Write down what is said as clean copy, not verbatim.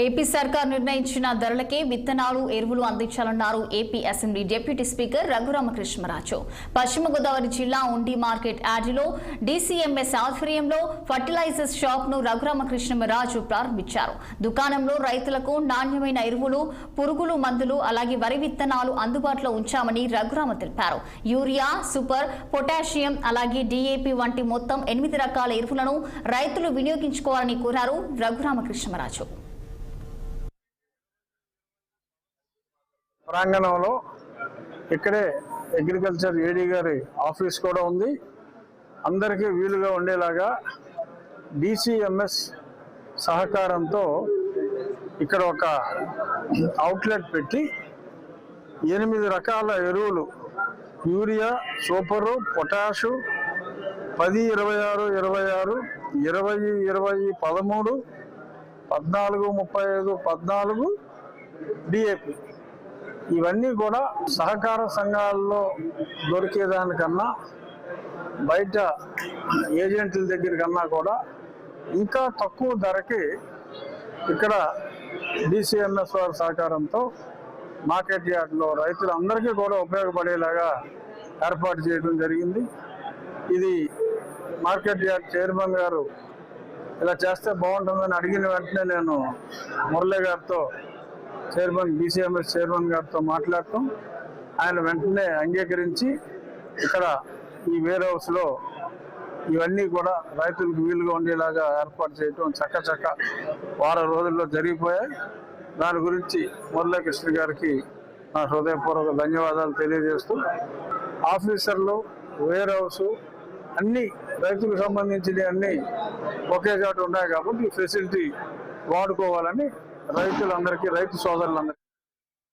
AP సర్కార్ నిర్ణయించిన ధరలకే విత్తనాలు ఎరువులు అందించాలన్నారు AP assembly deputy speaker Raghuramakrishnaraju. పశ్చిమ గోదావరి జిల్లా ఉండి మార్కెట్ యార్డులో డీసీఎంఎస్ ఆధ్వర్యంలో ఫర్టిలైజర్స్ షాప్ ను రఘురామకృష్ణరాజు ప్రారంభించారు. దుకాణంలో రైతులకు నాణ్యమైన ఎరువులు, పురుగులు మందులు అలాగే వరి విత్తనాలు అందుబాటులో ఉంచామని రఘురామ తెలిపారు. యూరియా, సూపర్, పొటాషియం అలాగే డీఏపీ వంటి మొత్తం 8 రకాల ఎరువులను రైతులు వినియోగించుకోవాలని కోరారు రఘురామకృష్ణరాజు. ప్రాంగణంలో ఇక్కడే అగ్రికల్చర్ ఏడీ గారి ఆఫీస్ కూడా ఉంది. అందరికీ వీలుగా ఉండేలాగా డీసీఎంఎస్ సహకారంతో ఇక్కడ ఒక అవుట్లెట్ పెట్టి 8 రకాల ఎరువులు, యూరియా, సూపరు, పొటాషు, 10, 26, 26, 20, 20, 13, 14, 35, 14 డిఏపి ఇవన్నీ కూడా సహకార సంఘాల్లో దొరికేదానికన్నా బయట ఏజెంట్ల దగ్గర కన్నా కూడా ఇంకా తక్కువ ధరకి ఇక్కడ డీసీఎంఎస్ వారి సహకారంతో మార్కెట్ యార్డ్లో రైతులందరికీ కూడా ఉపయోగపడేలాగా ఏర్పాటు చేయడం జరిగింది. ఇది మార్కెట్ యార్డ్ చైర్మన్ గారు ఇలా చేస్తే బాగుంటుందని అడిగిన వెంటనే నేను మురళి గారితో డీసీఎంఎస్ చైర్మన్ గారితో మాట్లాడటం, ఆయన వెంటనే అంగీకరించి ఇక్కడ ఈ వేర్ హౌస్లో ఇవన్నీ కూడా రైతులకు వీలుగా ఉండేలాగా ఏర్పాటు చేయటం చక్క వారం రోజుల్లో జరిగిపోయాయి. దాని గురించి మురళీకృష్ణ గారికి నా హృదయపూర్వక ధన్యవాదాలు తెలియజేస్తూ, ఆఫీసర్లు, వేర్ హౌస్ అన్నీ రైతులకు సంబంధించినవి అన్నీ ఒకే చోట ఉన్నాయి కాబట్టి ఈ ఫెసిలిటీ వాడుకోవాలని రైతులందరికీ, రైతు సోదరులందరికీ